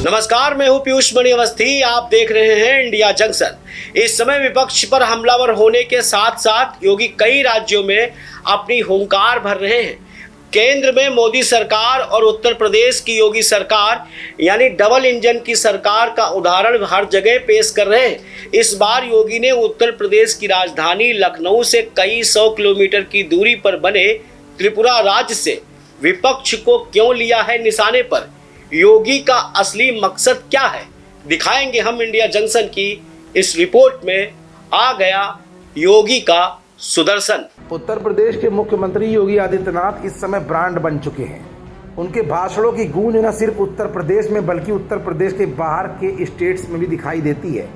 नमस्कार, मैं हूं पीयूष मणि अवस्थी। आप देख रहे हैं इंडिया जंक्शन। इस समय विपक्ष पर हमलावर होने के साथ साथ योगी कई राज्यों में अपनी हुंकार भर रहे हैं। केंद्र में मोदी सरकार और उत्तर प्रदेश की योगी सरकार यानी डबल इंजन की सरकार का उदाहरण हर जगह पेश कर रहे हैं। इस बार योगी ने उत्तर प्रदेश की राजधानी लखनऊ से कई 100 किलोमीटर की दूरी पर बने त्रिपुरा राज्य से विपक्ष को क्यों लिया है निशाने पर, योगी का असली मकसद क्या है, दिखाएंगे हम इंडिया जंक्शन की इस रिपोर्ट में। आ गया योगी का सुदर्शन। उत्तर प्रदेश के मुख्यमंत्री योगी आदित्यनाथ इस समय ब्रांड बन चुके हैं। उनके भाषणों की गूंज न सिर्फ उत्तर प्रदेश में बल्कि उत्तर प्रदेश के बाहर के स्टेट्स में भी दिखाई देती है।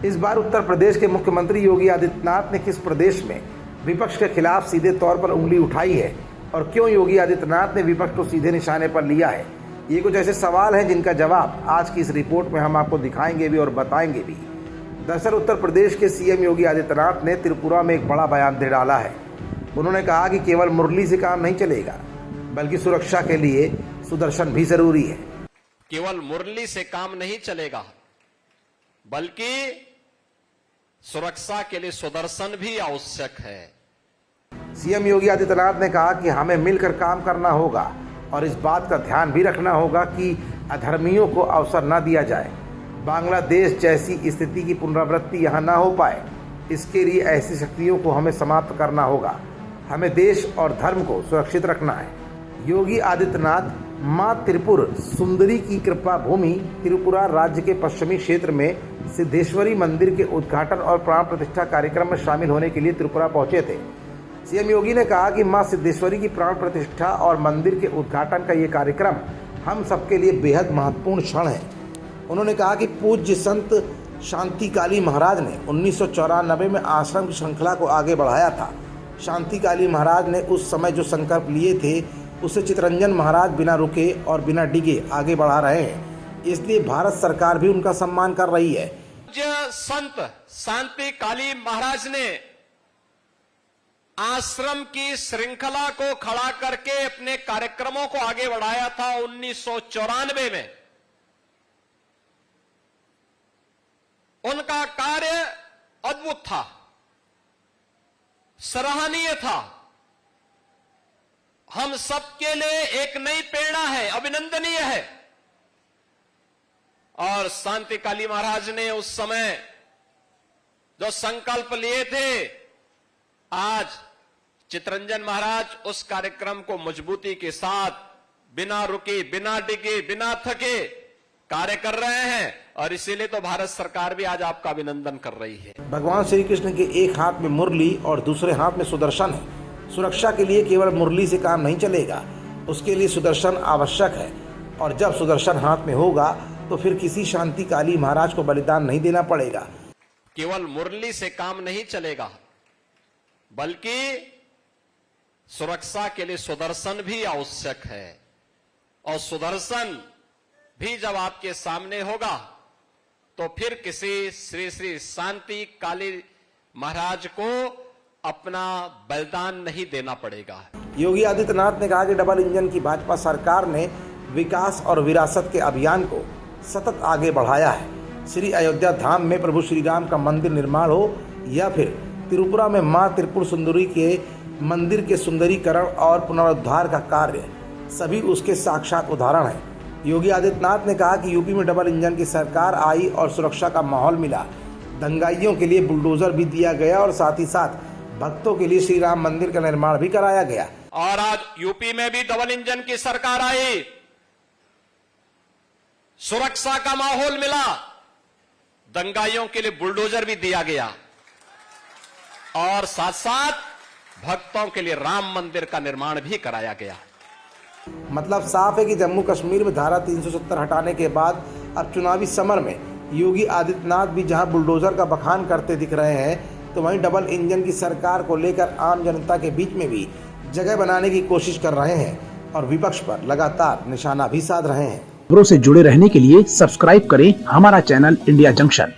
इस बार उत्तर प्रदेश के मुख्यमंत्री योगी आदित्यनाथ ने किस प्रदेश में विपक्ष के खिलाफ सीधे तौर पर उंगली उठाई है और क्यों योगी आदित्यनाथ ने विपक्ष को सीधे निशाने पर लिया है, ये कुछ ऐसे सवाल हैं जिनका जवाब आज की इस रिपोर्ट में हम आपको दिखाएंगे भी और बताएंगे भी। दरअसल उत्तर प्रदेश के सीएम योगी आदित्यनाथ ने त्रिपुरा में एक बड़ा बयान दे डाला है। उन्होंने कहा कि केवल मुरली से काम नहीं चलेगा बल्कि सुरक्षा के लिए सुदर्शन भी जरूरी है। केवल मुरली से काम नहीं चलेगा बल्कि सुरक्षा के लिए सुदर्शन भी आवश्यक है। सीएम योगी आदित्यनाथ ने कहा कि हमें मिलकर काम करना होगा और इस बात का ध्यान भी रखना होगा कि अधर्मियों को अवसर न दिया जाए। बांग्लादेश जैसी स्थिति की पुनरावृत्ति यहाँ न हो पाए, इसके लिए ऐसी शक्तियों को हमें समाप्त करना होगा। हमें देश और धर्म को सुरक्षित रखना है। योगी आदित्यनाथ मां त्रिपुर सुंदरी की कृपा भूमि त्रिपुरा राज्य के पश्चिमी क्षेत्र में सिद्धेश्वरी मंदिर के उद्घाटन और प्राण प्रतिष्ठा कार्यक्रम में शामिल होने के लिए त्रिपुरा पहुंचे थे। सीएम योगी ने कहा कि मां सिद्धेश्वरी की प्राण प्रतिष्ठा और मंदिर के उद्घाटन का ये कार्यक्रम हम सबके लिए बेहद महत्वपूर्ण क्षण है। उन्होंने कहा कि पूज्य संत शांति काली महाराज ने 1994 में आश्रम की श्रृंखला को आगे बढ़ाया था। शांति काली महाराज ने उस समय जो संकल्प लिए थे उसे चितरंजन महाराज बिना रुके और बिना डिगे आगे बढ़ा रहे हैं, इसलिए भारत सरकार भी उनका सम्मान कर रही है। संत शांति काली महाराज ने आश्रम की श्रृंखला को खड़ा करके अपने कार्यक्रमों को आगे बढ़ाया था 1994 में। उनका कार्य अद्भुत था, सराहनीय था, हम सबके लिए एक नई प्रेरणा है, अभिनंदनीय है। और शांति काली महाराज ने उस समय जो संकल्प लिए थे, आज चितरंजन महाराज उस कार्यक्रम को मजबूती के साथ बिना रुके, बिना डिगे, बिना थके कार्य कर रहे हैं और इसीलिए तो भारत सरकार भी आज आपका अभिनंदन कर रही है। भगवान श्री कृष्ण के एक हाथ में मुरली और दूसरे हाथ में सुदर्शन है। सुरक्षा के लिए केवल मुरली से काम नहीं चलेगा, उसके लिए सुदर्शन आवश्यक है। और जब सुदर्शन हाथ में होगा तो फिर किसी शांति काली महाराज को बलिदान नहीं देना पड़ेगा। केवल मुरली से काम नहीं चलेगा बल्कि सुरक्षा के लिए सुदर्शन भी आवश्यक है। और सुदर्शन भी जब आपके सामने होगा तो फिर किसी श्री श्री शांति काली महाराज को अपना बलिदान नहीं देना पड़ेगा। योगी आदित्यनाथ ने कहा कि डबल इंजन की भाजपा सरकार ने विकास और विरासत के अभियान को सतत आगे बढ़ाया है। श्री अयोध्या धाम में प्रभु श्री राम का मंदिर निर्माण हो या फिर त्रिपुरा में मां त्रिपुर सुंदरी के मंदिर के सुंदरीकरण और पुनरुद्धार का कार्य, सभी उसके साक्षात उदाहरण हैं। योगी आदित्यनाथ ने कहा कि यूपी में डबल इंजन की सरकार आई और सुरक्षा का माहौल मिला। दंगाइयों के लिए बुलडोजर भी दिया गया और साथ ही साथ भक्तों के लिए श्री राम मंदिर का निर्माण भी कराया गया। और आज यूपी में भी डबल इंजन की सरकार आई, सुरक्षा का माहौल मिला, दंगाइयों के लिए बुलडोजर भी दिया गया और साथ साथ भक्तों के लिए राम मंदिर का निर्माण भी कराया गया। मतलब साफ है कि जम्मू कश्मीर में धारा 370 हटाने के बाद अब चुनावी समर में योगी आदित्यनाथ भी जहां बुलडोजर का बखान करते दिख रहे हैं, तो वहीं डबल इंजन की सरकार को लेकर आम जनता के बीच में भी जगह बनाने की कोशिश कर रहे हैं और विपक्ष पर लगातार निशाना भी साध रहे हैं। खबरों से जुड़े रहने के लिए सब्सक्राइब करें हमारा चैनल इंडिया जंक्शन।